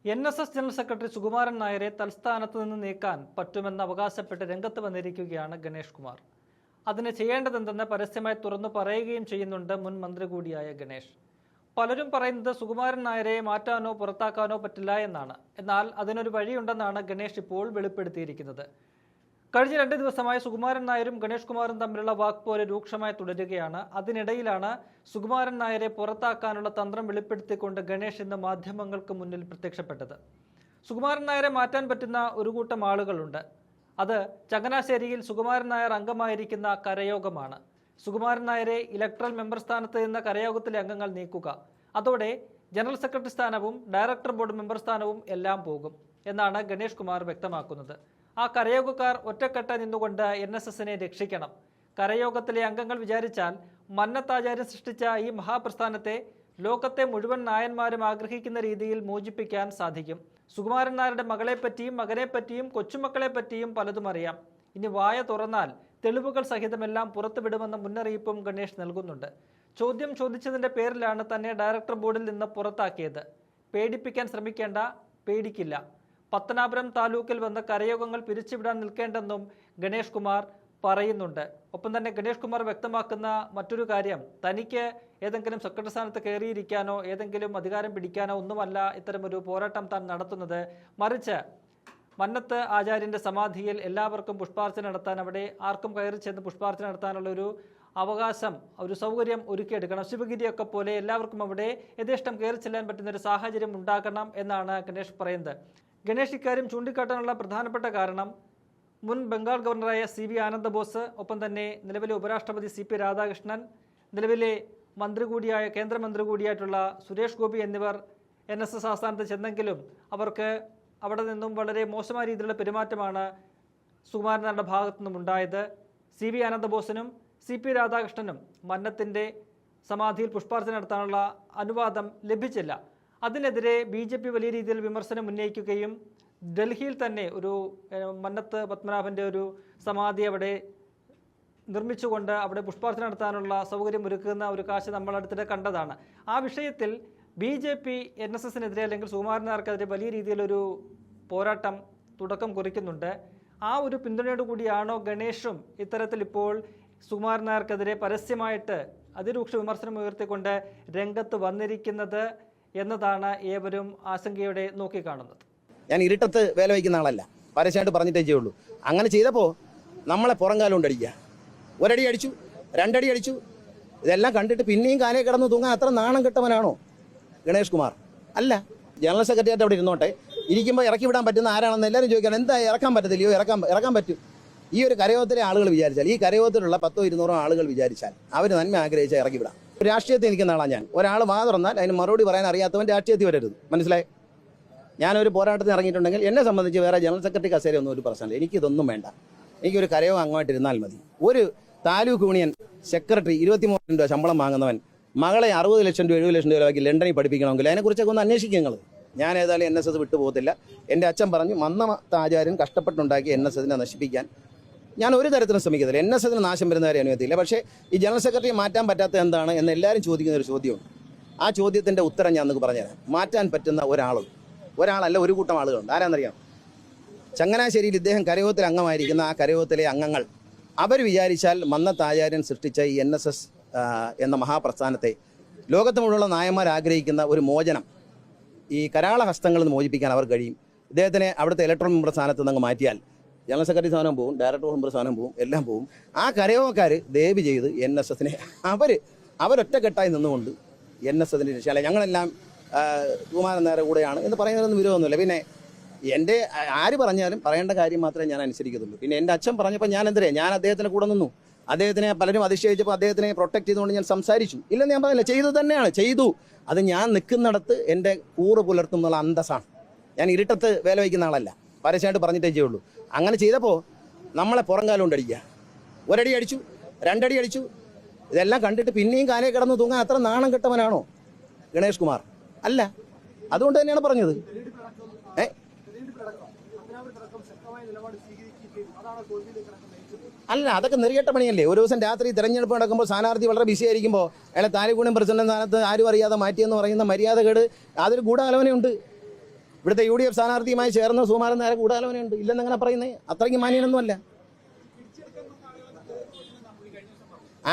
NSS general secretary Sukumaran നായരെ തൽസ്ഥാനത്ത് നിന്ന് നീക്കാൻ പറ്റുമെന്ന് അവകാശപ്പെട്ട് രംഗത്ത് വന്നിരിക്കുകയാണ് ഗണേഷ് കുമാർ. അതിന് ചെയ്യേണ്ടതെന്തെന്ന് പരസ്യമായി തുറന്നു പറയുകയും ചെയ്യുന്നുണ്ട് മുൻ മന്ത്രി കൂടിയായ ഗണേഷ്. പലരും പറയുന്നത് സുകുമാരൻ നായരെ മാറ്റാനോ പുറത്താക്കാനോ പറ്റില്ല എന്നാണ്. എന്നാൽ അതിനൊരു വഴിയുണ്ടെന്നാണ് ഗണേഷ് ഇപ്പോൾ വെളിപ്പെടുത്തിയിരിക്കുന്നത്. കഴിഞ്ഞ 2 ദിവസമായി സുകുമാരൻ നായരും ഗണേഷ് കുമാറും തമ്മിലുള്ള വാക്പോര് രൂക്ഷമായി തുടരുകയാണ്. അതിനിടയിലാണ് സുകുമാരൻ നായരെ പുറത്താക്കാനുള്ള തന്ത്രം വെളിപ്പെടുത്തിക്കൊണ്ട് ഗണേഷ് ഇന്ന് മാധ്യമങ്ങൾക്ക് മുന്നിൽ പ്രത്യക്ഷപ്പെട്ടത്. സുകുമാരൻ നായരെ മാറ്റാൻ പറ്റുന്ന ഒരു കൂട്ടം ആളുകളുണ്ട്. അത് ചങ്ങനാശ്ശേരിയിൽ സുകുമാരൻ നായർ അംഗമായിരിക്കുന്ന കരയോഗമാണ്. സുകുമാരൻ നായരെ ഇലക്ട്രൽ മെമ്പർ സ്ഥാനത്ത് നിന്ന് കരയോഗത്തിലെ അംഗങ്ങൾ നീക്കുക. അതോടെ ജനറൽ സെക്രട്ടറി സ്ഥാനവും ഡയറക്ടർ ബോർഡ് മെമ്പർ സ്ഥാനവും എല്ലാം പോകും എന്നാണ് ഗണേഷ് കുമാർ വ്യക്തമാക്കുന്നത്. ആ കരയോഗക്കാർ ഒറ്റക്കെട്ടായി നിന്നുകൊണ്ട് NSSനെ രക്ഷിക്കണം. കരയോഗത്തിലെ അംഗങ്ങൾ വിചാരിച്ചാൽ മന്നത്താചാര്യൻ സൃഷ്ടിച്ച ഈ മഹാപ്രസ്ഥാനത്തെ ലോകത്തെ മുഴുവൻ നായന്മാരും ആഗ്രഹിക്കുന്ന രീതിയിൽ മോചിപ്പിക്കാൻ സാധിക്കും. സുകുമാരൻ നായരുടെ മകളെപ്പറ്റിയും മകനെപ്പറ്റിയും കൊച്ചുമക്കളെപ്പറ്റിയും പലതും അറിയാം. ഇനി വായ തുറന്നാൽ തെളിവുകൾ സഹിതമെല്ലാം പുറത്തുവിടുമെന്ന മുന്നറിയിപ്പും ഗണേഷ് നൽകുന്നുണ്ട്. ചോദ്യം ചോദിച്ചതിന്റെ പേരിലാണ് തന്നെ ഡയറക്ടർ ബോർഡിൽ നിന്ന് പുറത്താക്കിയത്. പേടിപ്പിക്കാൻ ശ്രമിക്കേണ്ട, പേടിക്കില്ല. പത്തനാപുരം താലൂക്കിൽ വന്ന് കരയോഗങ്ങൾ പിരിച്ചുവിടാൻ നിൽക്കേണ്ടെന്നും ഗണേഷ് കുമാർ പറയുന്നുണ്ട്. ഒപ്പം തന്നെ ഗണേഷ് കുമാർ വ്യക്തമാക്കുന്ന മറ്റൊരു കാര്യം, തനിക്ക് ഏതെങ്കിലും സെക്രട്ടറി സ്ഥാനത്ത് കയറിയിരിക്കാനോ ഏതെങ്കിലും അധികാരം പിടിക്കാനോ ഒന്നുമല്ല ഇത്തരമൊരു പോരാട്ടം താൻ നടത്തുന്നത്. മറിച്ച് മന്നത്ത് ആചാര്യന്റെ സമാധിയിൽ എല്ലാവർക്കും പുഷ്പാർച്ചന നടത്താൻ, അവിടെ ആർക്കും കയറി ചെന്ന് പുഷ്പാർച്ചന നടത്താനുള്ളൊരു അവകാശം, ഒരു സൗകര്യം ഒരുക്കിയെടുക്കണം. ശിവഗിരിയൊക്കെ പോലെ എല്ലാവർക്കും അവിടെ യഥേഷ്ടം കയറി ചെല്ലാൻ പറ്റുന്ന ഒരു സാഹചര്യം ഉണ്ടാക്കണം എന്നാണ് ഗണേഷ് പറയുന്നത്. ഗണേഷ് ഇക്കാര്യം ചൂണ്ടിക്കാട്ടാനുള്ള പ്രധാനപ്പെട്ട കാരണം മുൻ ബംഗാൾ ഗവർണറായ CV ആനന്ദബോസ്, ഒപ്പം തന്നെ നിലവിലെ ഉപരാഷ്ട്രപതി CP രാധാകൃഷ്ണൻ, നിലവിലെ മന്ത്രി കൂടിയായ കേന്ദ്രമന്ത്രി കൂടിയായിട്ടുള്ള സുരേഷ് ഗോപി എന്നിവർ NSS ആസ്ഥാനത്ത് ചെന്നെങ്കിലും അവർക്ക് അവിടെ നിന്നും വളരെ മോശമായ രീതിയിലുള്ള പെരുമാറ്റമാണ് സുകുമാരൻ നായരുടെ ഭാഗത്തു നിന്നും ഉണ്ടായത്. CV ആനന്ദബോസിനും CP രാധാകൃഷ്ണനും മന്നത്തിൻ്റെ സമാധിയിൽ പുഷ്പാർച്ചന നടത്താനുള്ള അനുവാദം ലഭിച്ചില്ല. അതിനെതിരെ BJP വലിയ രീതിയിൽ വിമർശനം ഉന്നയിക്കുകയും ഡൽഹിയിൽ തന്നെ ഒരു മന്നത്ത് പത്മനാഭൻ്റെ ഒരു സമാധി അവിടെ നിർമ്മിച്ചുകൊണ്ട് അവിടെ പുഷ്പാർച്ചന നടത്താനുള്ള സൗകര്യം ഒരുക്കുന്ന ഒരു കാഴ്ച നമ്മൾ അടുത്തിടെ കണ്ടതാണ്. ആ വിഷയത്തിൽ BJP NSSനെതിരെ അല്ലെങ്കിൽ സുകുമാരൻ നായർക്കെതിരെ വലിയ രീതിയിലൊരു പോരാട്ടം തുടക്കം കുറിക്കുന്നുണ്ട്. ആ ഒരു പിന്തുണയോട് കൂടിയാണോ ഗണേഷും ഇത്തരത്തിൽ ഇപ്പോൾ സുകുമാരൻ നായർക്കെതിരെ പരസ്യമായിട്ട് അതിരൂക്ഷ വിമർശനം ഉയർത്തിക്കൊണ്ട് രംഗത്ത് വന്നിരിക്കുന്നത് എന്നതാണ് ഏവരും ആശങ്കയോടെ നോക്കിക്കാണുന്നത്. ഞാൻ ഇരുട്ടത്ത് വേല വയ്ക്കുന്ന ആളല്ല, പരസ്യമായിട്ട് പറഞ്ഞിട്ടേ ചെയ്യുള്ളൂ. അങ്ങനെ ചെയ്തപ്പോൾ നമ്മളെ പുറംകാലം കൊണ്ടടിക്കുക. ഒരടി അടിച്ചു, 2 അടി അടിച്ചു. ഇതെല്ലാം കണ്ടിട്ട് പിന്നെയും കാലേ കിടന്ന് തൂങ്ങാൻ അത്ര നാണം കെട്ടവനാണോ ഗണേഷ് കുമാർ? അല്ല. ജനറൽ സെക്രട്ടറിയായിട്ട് അവിടെ ഇരുന്നോട്ടെ, ഇരിക്കുമ്പോൾ ഇറക്കി വിടാൻ പറ്റുന്ന ആരാണെന്ന് എല്ലാവരും ചോദിക്കണം. എന്താ ഇറക്കാൻ പറ്റത്തില്ലയോ? ഇറക്കാൻ പറ്റും. ഈ ഒരു കരയോഗത്തിലെ ആളുകൾ വിചാരിച്ചാൽ, ഈ കരയോഗത്തിലുള്ള 100-200 ആളുകൾ വിചാരിച്ചാൽ അവർ നന്മ ആഗ്രഹിച്ചാൽ ഇറക്കി വിടാം. രാഷ്ട്രീയത്തിൽ നിൽക്കുന്ന ആളാണ് ഞാൻ. ഒരാൾ വാ തുറന്നാൽ അതിന് മറുപടി പറയാൻ അറിയാത്തവൻ രാഷ്ട്രീയത്തിൽ വരരുത്. മനസ്സിലായി? ഞാനൊരു പോരാട്ടത്തിന് ഇറങ്ങിയിട്ടുണ്ടെങ്കിൽ എന്നെ സംബന്ധിച്ച് വേറെ ജനറൽ സെക്രട്ടറി കസേര ഒന്നും ഒരു പ്രശ്നമില്ല. എനിക്കിതൊന്നും വേണ്ട. എനിക്കൊരു കരയോഗം അങ്ങോട്ടിരുന്നാൽ മതി. ഒരു താലൂക്ക് യൂണിയൻ സെക്രട്ടറി 23 ലക്ഷം രൂപ ശമ്പളം വാങ്ങുന്നവൻ മകളെ 60 ലക്ഷം രൂപ 70 ലക്ഷം രൂപയ്ക്ക് ലണ്ടനിൽ പഠിപ്പിക്കണമെങ്കിൽ അതിനെക്കുറിച്ചൊക്കെ ഒന്ന് അന്വേഷിക്കുക നിങ്ങൾ. ഞാൻ ഏതായാലും NSS വിട്ടു പോകത്തില്ല. എൻ്റെ അച്ഛൻ പറഞ്ഞു, മന്നത്താചാര്യൻ കഷ്ടപ്പെട്ടുണ്ടാക്കി NSSനെ നശിപ്പിക്കാൻ ഞാൻ ഒരു തരത്തിലും ശ്രമിക്കത്തില്ല. NSSന് നാശം വരുന്ന കാര്യം അനുവദിക്കില്ല. പക്ഷേ ഈ ജനറൽ സെക്രട്ടറിയെ മാറ്റാൻ പറ്റാത്ത എന്താണ് എന്ന് എല്ലാവരും ചോദിക്കുന്ന ഒരു ചോദ്യമുണ്ട്. ആ ചോദ്യത്തിൻ്റെ ഉത്തരം ഞാൻ നിങ്ങൾക്ക് പറഞ്ഞുതരാം. മാറ്റാൻ പറ്റുന്ന ഒരാളല്ല, ഒരു കൂട്ടം ആളുകളുണ്ട്. ആരാന്നറിയാം? ചങ്ങനാശ്ശേരിയിൽ ഇദ്ദേഹം കരയോഗത്തിൽ അംഗമായിരിക്കുന്ന ആ കരയോഗത്തിലെ അംഗങ്ങൾ അവർ വിചാരിച്ചാൽ മന്നത്താചാര്യൻ സൃഷ്ടിച്ച ഈ NSS എന്ന മഹാപ്രസ്ഥാനത്തെ ലോകത്ത് മുഴുവനുള്ള നായന്മാർ ആഗ്രഹിക്കുന്ന ഒരു മോചനം, ഈ കരാള ഹസ്തങ്ങളിൽ നിന്ന് മോചിപ്പിക്കാൻ അവർ കഴിയും. ഇദ്ദേഹത്തിനെ അവിടുത്തെ ഇലക്ട്രൽ മെമ്പർ സ്ഥാനത്ത് നിന്ന് മാറ്റിയാൽ ജനറൽ സെക്രട്ടറി സ്ഥാനം പോവും, ഡയറക്ടർ മെമ്പർ സ്ഥാനം പോവും, എല്ലാം പോവും. ആ കരയോഗക്കാർ ദയവ് ചെയ്ത് NSSനെ അവരൊറ്റക്കെട്ടായി നിന്നുകൊണ്ട് NSSനെ രക്ഷ. ഞങ്ങളെല്ലാം സുകുമാരൻ നായരുടെ കൂടെയാണ് എന്ന് പറയുന്നതൊന്നും വിരോധമൊന്നുമില്ല. പിന്നെ എൻ്റെ ആര് പറഞ്ഞാലും പറയേണ്ട കാര്യം മാത്രമേ ഞാൻ അനുസരിക്കത്തുള്ളൂ. പിന്നെ എൻ്റെ അച്ഛൻ പറഞ്ഞപ്പോൾ ഞാൻ ഞാൻ അദ്ദേഹത്തിൻ്റെ കൂടെ നിന്നു. അദ്ദേഹത്തിനെ പലരും അതിശയിച്ചപ്പോൾ അദ്ദേഹത്തിനെ പ്രൊട്ടക്ട് ചെയ്തുകൊണ്ട് ഞാൻ സംസാരിച്ചു. ഇല്ലെന്ന് ഞാൻ പറഞ്ഞില്ല, ചെയ്തു തന്നെയാണ്, ചെയ്തു. അത് ഞാൻ നിൽക്കുന്നിടത്ത് എൻ്റെ കൂറ് പുലർത്തും എന്നുള്ള അന്തസ്സാണ്. ഞാൻ ഇരുട്ടത്ത് വേല വയ്ക്കുന്ന ആളല്ല, പരസ്യമായിട്ട് പറഞ്ഞിട്ടേ ചെയ്യുള്ളൂ. അങ്ങനെ ചെയ്തപ്പോൾ നമ്മളെ പുറംകാലം കൊണ്ടടിക്കുക. ഒരടി അടിച്ചു, 2 അടി അടിച്ചു. ഇതെല്ലാം കണ്ടിട്ട് പിന്നെയും കാലേ കിടന്ന് തൂങ്ങാൻ അത്ര നാണം കെട്ടവനാണോ ഗണേഷ് കുമാർ? അല്ല. അതുകൊണ്ട് തന്നെയാണ് പറഞ്ഞത്. അല്ല, അതൊക്കെ നെറിയേട്ട പണിയല്ലേ. ഒരു ദിവസം രാത്രി തെരഞ്ഞെടുപ്പ് നടക്കുമ്പോൾ സ്ഥാനാർത്ഥി വളരെ ബിസി ആയിരിക്കുമ്പോൾ അയാളെ താലിഗുണം പ്രസിഡന്റ് സ്ഥാനത്ത് ആരും അറിയാതെ മാറ്റിയെന്ന് പറയുന്ന മര്യാദകേട്, അതൊരു ഗൂഢാലോചനയുണ്ട്. ഇവിടുത്തെ UDF സ്ഥാനാർത്ഥിയുമായി ചേർന്ന് സുകുമാരൻ നായർ കൂടാലോചനയുണ്ട്. ഇല്ലെന്നങ്ങനെ പറയുന്നത് അത്രയ്ക്ക് മാന്യനൊന്നുമല്ല.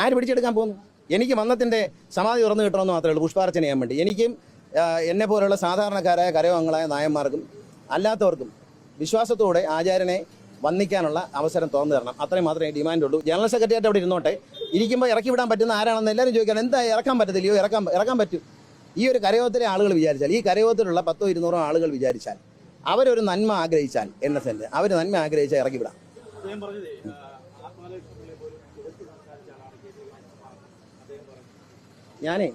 ആര് പിടിച്ചെടുക്കാൻ പോകുന്നു? എനിക്ക് മന്നത്തിൻ്റെ സമാധി തുറന്നു കിട്ടണമെന്ന് മാത്രമേ ഉള്ളൂ പുഷ്പാർച്ചന ചെയ്യാൻ വേണ്ടി. എനിക്കും എന്നെ പോലുള്ള സാധാരണക്കാരായ കരയോഗങ്ങളായ നായന്മാർക്കും അല്ലാത്തവർക്കും വിശ്വാസത്തോടെ ആചാര്യനെ വന്ദിക്കാനുള്ള അവസരം തുറന്നു തരണം. അത്രയും മാത്രമേ ഡിമാൻഡുള്ളൂ. ജനറൽ സെക്രട്ടറിയായിട്ട് അവിടെ ഇരുന്നോട്ടെ. ഇരിക്കുമ്പോൾ ഇറക്കി വിടാൻ പറ്റുന്ന ആരാണെന്ന് എല്ലാവരും ചോദിക്കണം. എന്താ ഇറക്കാൻ പറ്റത്തില്ലയോ? ഇറക്കാൻ പറ്റും. ഈ ഒരു കരയോഗത്തിലെ ആളുകൾ വിചാരിച്ചാൽ, ഈ കരയോഗത്തിലുള്ള 100-200 ആളുകൾ വിചാരിച്ചാൽ, അവരൊരു നന്മ ആഗ്രഹിച്ചാൽ, NSന്റെ അവർ നന്മ ആഗ്രഹിച്ചാൽ ഇറക്കി വിടാം. ഞാനേ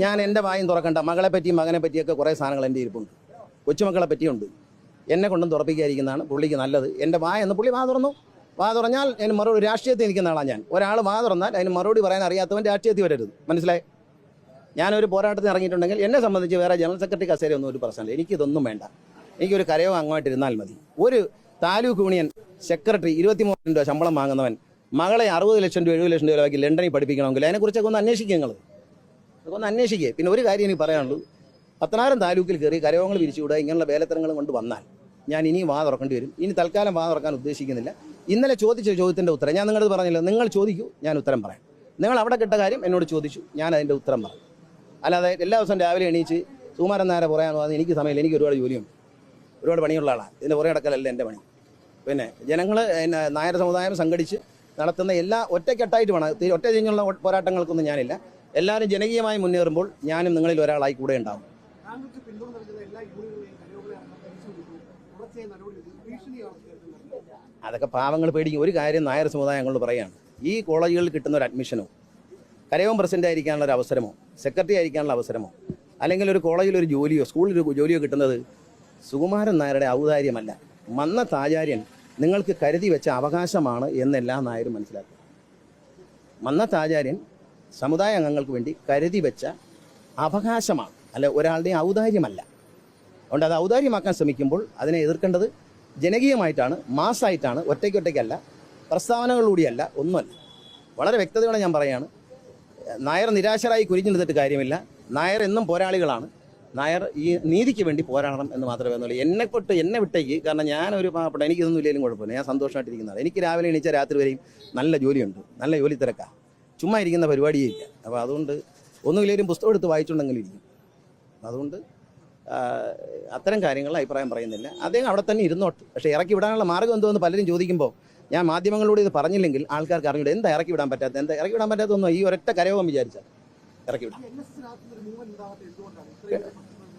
ഞാൻ എൻ്റെ വായും തുറക്കണ്ട. മകളെ പറ്റിയും മകനെ പറ്റിയൊക്കെ കുറേ സാധനങ്ങൾ എൻ്റെ ഇരിപ്പുണ്ട്. കൊച്ചുമക്കളെ പറ്റിയുണ്ട്. എന്നെ കൊണ്ടും തുറപ്പിക്കാതിരിക്കുന്നതാണ് പുള്ളിക്ക് നല്ലത്. എൻ്റെ എന്ന് പുള്ളി വാ തുറഞ്ഞാൽ അതിന് മറുപടി. രാഷ്ട്രീയത്തിൽ നിൽക്കുന്ന ആളാണ് ഞാൻ. ഒരാൾ വാ തുറന്നാൽ അതിന് മറുപടി പറയാൻ അറിയാത്തവൻ രാഷ്ട്രീയത്തിൽ വരരുത്. മനസ്സിലായി? ഞാനൊരു പോരാട്ടത്തിന് ഇറങ്ങിയിട്ടുണ്ടെങ്കിൽ എന്നെ സംബന്ധിച്ച് വേറെ ജനറൽ സെക്രട്ടറി കസേരയൊന്നും ഒരു പ്രശ്നമില്ല. എനിക്കിതൊന്നും വേണ്ട. എനിക്കൊരു കരയോ അങ്ങോട്ടിരുന്നാൽ മതി. ഒരു താലൂക്ക് യൂണിയൻ സെക്രട്ടറി 23 ലക്ഷം രൂപ ശമ്പളം വാങ്ങുന്നവൻ മകളെ 60 ലക്ഷം രൂപ 70 ലക്ഷം രൂപയ്ക്ക് ലണ്ടനിൽ പഠിപ്പിക്കണമെങ്കിൽ അതിനെക്കുറിച്ചൊക്കെ ഒന്ന് അന്വേഷിക്കുക. അതൊക്കെ ഒന്ന് അന്വേഷിക്കുക. പിന്നെ ഒരു കാര്യം എനിക്ക് പറയാനുള്ളൂ. പത്തനാപുരം താലൂക്കിൽ കയറി കരയോഗങ്ങൾ പിരിച്ചുവിടുക, ഇങ്ങനെയുള്ള വേലത്തരങ്ങളും കൊണ്ട് വന്നാൽ ഞാൻ ഇനിയും വാ തുറക്കേണ്ടി വരും. ഇനി തൽക്കാലം വാ തുറക്കാൻ ഉദ്ദേശിക്കുന്നില്ല. ഇന്നലെ ചോദിച്ച ചോദ്യത്തിൻ്റെ ഉത്തരം ഞാൻ നിങ്ങളത് പറഞ്ഞില്ല. നിങ്ങൾ ചോദിക്കൂ, ഞാൻ ഉത്തരം പറയാം. നിങ്ങൾ അവിടെ കിട്ട കാര്യം എന്നോട് ചോദിച്ചു, ഞാൻ അതിൻ്റെ ഉത്തരം പറയും. അല്ലാതെ എല്ലാ ദിവസവും രാവിലെ എണീച്ച് സുകുമാരൻ നായരെ പറയാനോ അത് എനിക്ക് സമയമില്ല. എനിക്ക് ഒരുപാട് ജോലിയുണ്ട്, ഒരുപാട് പണിയുള്ള ആളാണ്. ഇതിൻ്റെ പുറകെ അടക്കലല്ല എൻ്റെ പണി. പിന്നെ ജനങ്ങൾ നായർ സമുദായം സംഘടിച്ച് നടത്തുന്ന എല്ലാ ഒറ്റക്കെട്ടായിട്ട് വേണം. ഒറ്റ തിരിഞ്ഞുള്ള പോരാട്ടങ്ങൾക്കൊന്നും ഞാനില്ല. എല്ലാവരും ജനകീയമായി മുന്നേറുമ്പോൾ ഞാനും നിങ്ങളിൽ ഒരാളായി കൂടെ ഉണ്ടാകും. അതൊക്കെ പാവങ്ങൾ പേടിക്കും. ഒരു കാര്യം നായർ സമുദായങ്ങളോട് പറയുകയാണ്. ഈ കോളേജുകളിൽ കിട്ടുന്ന ഒരു അഡ്മിഷനോ, കരയോഗം പ്രസിഡന്റ് ആയിരിക്കാനുള്ള ഒരു അവസരമോ, സെക്രട്ടറി ആയിരിക്കാനുള്ള അവസരമോ, അല്ലെങ്കിൽ ഒരു കോളേജിൽ ഒരു ജോലിയോ സ്കൂളിൽ ഒരു ജോലിയോ കിട്ടുന്നത് സുകുമാരൻ നായരുടെ ഔദാര്യമല്ല. മന്നത്ത് ആചാര്യൻ നിങ്ങൾക്ക് കരുതി വെച്ച അവകാശമാണ് എന്നെല്ലാ നായരും മനസ്സിലാക്കുക. മന്നത്ത് ആചാര്യൻ സമുദായ അംഗങ്ങൾക്ക് വേണ്ടി കരുതി വെച്ച അവകാശമാണ്, അല്ല ഒരാളുടെയും ഔദാര്യമല്ല. അതുകൊണ്ട് അത് ഔദാര്യമാക്കാൻ ശ്രമിക്കുമ്പോൾ അതിനെ എതിർക്കേണ്ടത് ജനകീയമായിട്ടാണ്, മാസ്സായിട്ടാണ്, ഒറ്റയ്ക്കൊറ്റയ്ക്കല്ല, പ്രസ്താവനകളിലൂടെയല്ല, ഒന്നുമല്ല. വളരെ വ്യക്തതയോടെ ഞാൻ പറയുകയാണ്. നായർ നിരാശരായി കുരിഞ്ഞു നിന്നിട്ട് കാര്യമില്ല. നായർ എന്നും പോരാളികളാണ്. നായർ ഈ നീതിക്ക് വേണ്ടി പോരാടണം എന്ന് മാത്രമേ ഒന്നുള്ളൂ. എന്നെ വിട്ടേക്ക്. കാരണം ഞാനൊരു പാവപ്പെട്ട, എനിക്കിതൊന്നും ഇല്ലെങ്കിലും കുഴപ്പമില്ല. ഞാൻ സന്തോഷമായിട്ടിരിക്കുന്നതാണ്. എനിക്ക് രാവിലെ എണീച്ച രാത്രി വരെയും നല്ല ജോലിയുണ്ട്, നല്ല ജോലി തിരക്കാണ്. ചുമ്മാ ഇരിക്കുന്ന പരിപാടിയേ ഇല്ല. അപ്പോൾ അതുകൊണ്ട് ഒന്നുമില്ലേലും പുസ്തകം എടുത്ത് വായിച്ചുണ്ടെങ്കിലും ഇരിക്കും. അതുകൊണ്ട് അത്തരം കാര്യങ്ങൾ അഭിപ്രായം പറയുന്നില്ല. അദ്ദേഹം അവിടെ തന്നെ ഇരുന്നോട്ട്. പക്ഷേ ഇറക്കി വിടാനുള്ള മാർഗ്ഗം എന്തോന്ന് പലരും ചോദിക്കുമ്പോൾ ഞാൻ മാധ്യമങ്ങളിലൂടെ ഇത് പറഞ്ഞില്ലെങ്കിൽ ആൾക്കാർക്ക് അറിഞ്ഞൂടെ എന്താ ഇറക്കി വിടാൻ പറ്റാത്ത, എന്താ ഇറക്കി വിടാൻ പറ്റാത്തൊന്നും ഈ ഒരൊറ്റ കരയോഗം വിചാരിച്ചാൽ ഇറക്കി വിടാം.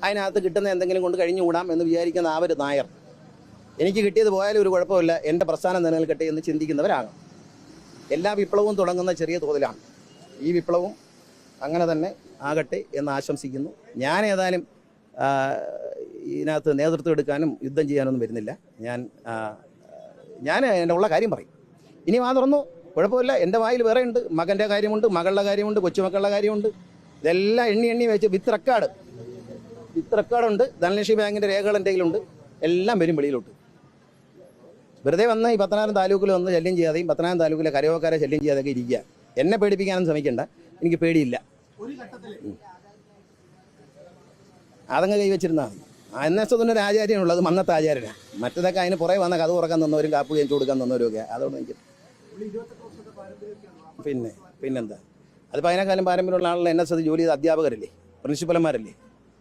അതിനകത്ത് കിട്ടുന്ന എന്തെങ്കിലും കൊണ്ട് കഴിഞ്ഞുകൂടാം എന്ന് വിചാരിക്കുന്ന ആ ഒരു നായർ, എനിക്ക് കിട്ടിയത് പോയാലും ഒരു കുഴപ്പമില്ല, എൻ്റെ പ്രസ്ഥാനം നിലനിൽക്കട്ടെ എന്ന് ചിന്തിക്കുന്നവരാകാം. എല്ലാ വിപ്ലവവും തുടങ്ങുന്ന ചെറിയ തോതിലാണ്. ഈ വിപ്ലവം അങ്ങനെ തന്നെ ആകട്ടെ എന്ന് ആശംസിക്കുന്നു. ഞാൻ ഏതായാലും ഇതിനകത്ത് നേതൃത്വം എടുക്കാനും യുദ്ധം ചെയ്യാനൊന്നും വരുന്നില്ല. ഞാൻ എൻ്റെ ഉള്ള കാര്യം പറയും. ഇനി വാ തുറന്നു, കുഴപ്പമില്ല. എൻ്റെ വായിൽ വേറെ ഉണ്ട്. മകൻ്റെ കാര്യമുണ്ട്, മകളുടെ കാര്യമുണ്ട്, കൊച്ചുമക്കളുടെ കാര്യമുണ്ട്. ഇതെല്ലാം എണ്ണി വെച്ച് വിത്ത് റെക്കോർഡുണ്ട്. ധനലക്ഷ്മി ബാങ്കിൻ്റെ രേഖകൾ എൻ്റെ കയ്യിലുണ്ട്. എല്ലാം വരും വെളിയിലോട്ട്. വെറുതെ വന്ന് ഈ പത്തനാപുരം താലൂക്കിൽ വന്ന് ശല്യം ചെയ്യാതെയും പത്തനാപുരം താലൂക്കിലെ കരയോഗക്കാരെ ശല്യം ചെയ്യാതെയൊക്കെ ഇരിക്കുക. എന്നെ പേടിപ്പിക്കാനും ശ്രമിക്കേണ്ട, എനിക്ക് പേടിയില്ല. അതങ്ങ് കൈവച്ചിരുന്നാൽ മതി. NSത്തിനൊരു ആചാര്യനുള്ളത് മന്നത്തെ ആചാര്യനാണ്. മറ്റതൊക്കെ അതിന് പുറകെ വന്ന കഥ തുറക്കാൻ തന്നവരും കാപ്പ് കഴിച്ചു കൊടുക്കാൻ തന്നവരും ഒക്കെ. അതുകൊണ്ട് എനിക്ക് പിന്നെന്താ, അതിപ്പോൾ അതിനേക്കാളും പാരമ്പര്യമുള്ള ആളുകൾ NS ജോലി ചെയ്ത അധ്യാപകരല്ലേ, പ്രിൻസിപ്പൽമാരല്ലേ,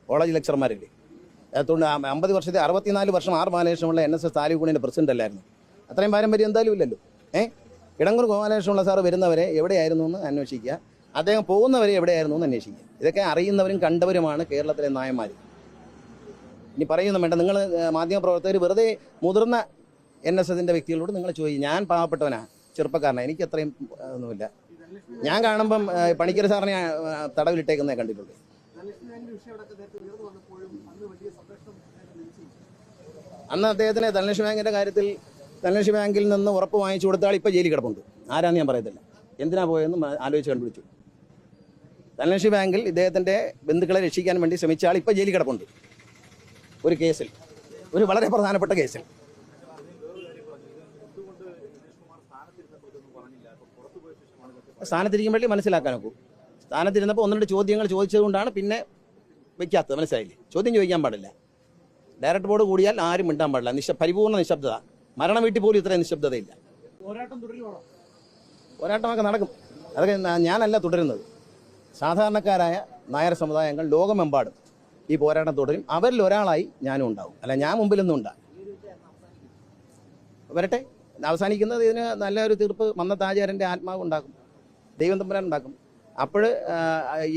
കോളേജ് ലെക്ചർമാരല്ലേ. അതുകൊണ്ട് 50 വർഷത്തെ 64 വർഷം R ബാലകൃഷ്ണനുള്ള NSS താലൂക്ക് യൂണിയൻ്റെ പ്രസിഡന്റ് അല്ലായിരുന്നു. അത്രയും പാരമ്പര്യം എന്തായാലും ഇല്ലല്ലോ. ഇടങ്കൂർ ഗോപാലകൃഷ്ണനുള്ള സാറ് വരുന്നവരെ എവിടെയായിരുന്നു എന്ന് അന്വേഷിക്കുക, അദ്ദേഹം പോകുന്നവരെ എവിടെയായിരുന്നു എന്ന് അന്വേഷിക്കുക. ഇതൊക്കെ അറിയുന്നവരും കണ്ടവരുമാണ് കേരളത്തിലെ നായന്മാർ. ഇനി പറയുന്നു വേണ്ട. നിങ്ങൾ മാധ്യമപ്രവർത്തകർ വെറുതെ മുതിർന്ന NSന്റെ വ്യക്തികളോട് നിങ്ങൾ ചോദിക്കും. ഞാൻ പാവപ്പെട്ടവനാണ്, ചെറുപ്പക്കാരനാണ്, എനിക്ക് അത്രയും ഒന്നുമില്ല. ഞാൻ കാണുമ്പം പണിക്കർ സാറിനെ തടവിലിട്ടേക്കുന്നേ കണ്ടിട്ടുണ്ട്. അന്ന് അദ്ദേഹത്തിന് ധനലക്ഷ്മി ബാങ്കിൻ്റെ കാര്യത്തിൽ ധനലക്ഷ്മി ബാങ്കിൽ നിന്ന് ഉറപ്പ് വാങ്ങിച്ചു കൊടുത്ത ആൾ ഇപ്പോൾ ജയിലിൽ കിടപ്പുണ്ട്. ആരാന്ന് ഞാൻ പറയത്തില്ല. എന്തിനാ പോയെന്ന് ആലോചിച്ച് കണ്ടുപിടിച്ചു. ധനലക്ഷ്മി ബാങ്കിൽ ഇദ്ദേഹത്തിൻ്റെ ബന്ധുക്കളെ രക്ഷിക്കാൻ വേണ്ടി ശ്രമിച്ച ആൾ ഇപ്പോൾ ജയിലിൽ കിടപ്പുണ്ട്. ഒരു കേസിൽ, ഒരു വളരെ പ്രധാനപ്പെട്ട കേസിൽ. സ്ഥാനത്തിരിക്കുമ്പോഴേ മനസ്സിലാക്കാൻ നോക്കൂ. സ്ഥാനത്തിരുന്നപ്പോൾ ഒന്ന് രണ്ട് ചോദ്യങ്ങൾ ചോദിച്ചതുകൊണ്ടാണ് പിന്നെ വയ്ക്കാത്തത്. മനസ്സിലായില്ലേ? ചോദ്യം ചോദിക്കാൻ പാടില്ല. ഡയറക്ടർ ബോർഡ് കൂടിയാൽ ആരും മിണ്ടാൻ പാടില്ല. പരിപൂർണ്ണ നിശബ്ദത. മരണ വീട്ടിൽ പോലും ഇത്രയും നിശബ്ദതയില്ല. പോരാട്ടമൊക്കെ നടക്കും. അതൊക്കെ ഞാനല്ല തുടരുന്നത്. സാധാരണക്കാരായ നായർ സമുദായങ്ങൾ ലോകമെമ്പാടും ഈ പോരാട്ടം തുടരും. അവരിൽ ഒരാളായി ഞാനും ഉണ്ടാവും. അല്ല, ഞാൻ മുമ്പിലൊന്നും ഉണ്ടാകും. വരട്ടെ. അവസാനിക്കുന്നത് ഇതിന് നല്ലൊരു തീർപ്പ് മന്നത്ത് ആചാര്യൻ്റെ ആത്മാവ് ഉണ്ടാക്കും, ദൈവം തമ്പുരാൻ ഉണ്ടാക്കും. അപ്പോൾ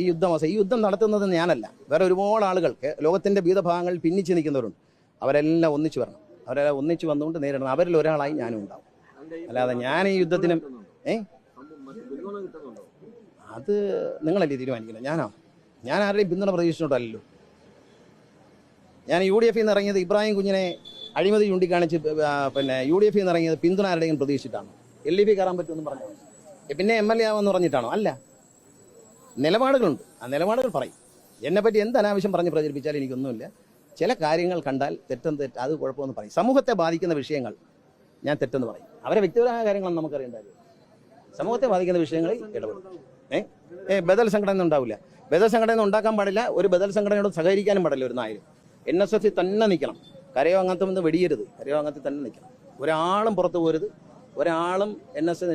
ഈ യുദ്ധം നടത്തുന്നത് ഞാനല്ല, വേറെ ഒരുപാട് ആളുകൾ ലോകത്തിൻ്റെ വിവിധ ഭാഗങ്ങളിൽ ഭിന്നിച്ച് നിൽക്കുന്നവരുണ്ട്. അവരെല്ലാം ഒന്നിച്ചു വരണം. അവരെല്ലാം ഒന്നിച്ചു വന്നുകൊണ്ട് നേരിടണം. അവരിൽ ഒരാളായി ഞാനും ഉണ്ടാവും. അല്ലാതെ ഞാൻ ഈ യുദ്ധത്തിനും അത് നിങ്ങളല്ലേ തീരുമാനിക്കുന്നത്. ഞാൻ ആരുടെയും പിന്തുണ പ്രതീക്ഷിച്ചിട്ടല്ലോ. ഞാൻ UDF നിന്ന് ഇറങ്ങിയത് ഇബ്രാഹിം കുഞ്ഞിനെ അഴിമതി ചൂണ്ടിക്കാണിച്ച് പിന്നെ UDF നിന്ന് ഇറങ്ങിയത് പിന്തുണ ആരുടെയും പ്രതീക്ഷിച്ചിട്ടാണ്. LDP കയറാൻ പറ്റുമെന്ന് പറഞ്ഞു പിന്നെ MLA ആവെന്ന് പറഞ്ഞിട്ടാണോ? അല്ല, നിലപാടുകളുണ്ട്. ആ നിലപാടുകൾ പറയും. എന്നെപ്പറ്റി എന്ത് അനാവശ്യം പറഞ്ഞ് പ്രചരിപ്പിച്ചാലും എനിക്കൊന്നുമില്ല. ചില കാര്യങ്ങൾ കണ്ടാൽ അത് കുഴപ്പമെന്ന് പറയും. സമൂഹത്തെ ബാധിക്കുന്ന വിഷയങ്ങൾ ഞാൻ തെറ്റെന്ന് പറയും. അവരെ വ്യക്തിപരമായ കാര്യങ്ങളൊന്നും നമുക്കറിയേണ്ടത്. സമൂഹത്തെ ബാധിക്കുന്ന വിഷയങ്ങളിൽ ഇടപെടും. ബദൽ സംഘടന ഉണ്ടാവില്ല. ബദൽ സംഘടന ഉണ്ടാക്കാൻ പാടില്ല. ഒരു ബദൽ സംഘടനയോട് സഹകരിക്കാനും പാടില്ല. ഒരു നായരും NSS തന്നെ നിൽക്കണം. കരയോ അങ്ങനത്തെ വെടിയരുത്. കരയോ അങ്ങനത്തെ തന്നെ നിൽക്കണം. ഒരാളും പുറത്തു പോരുത്. ഒരാളും NSS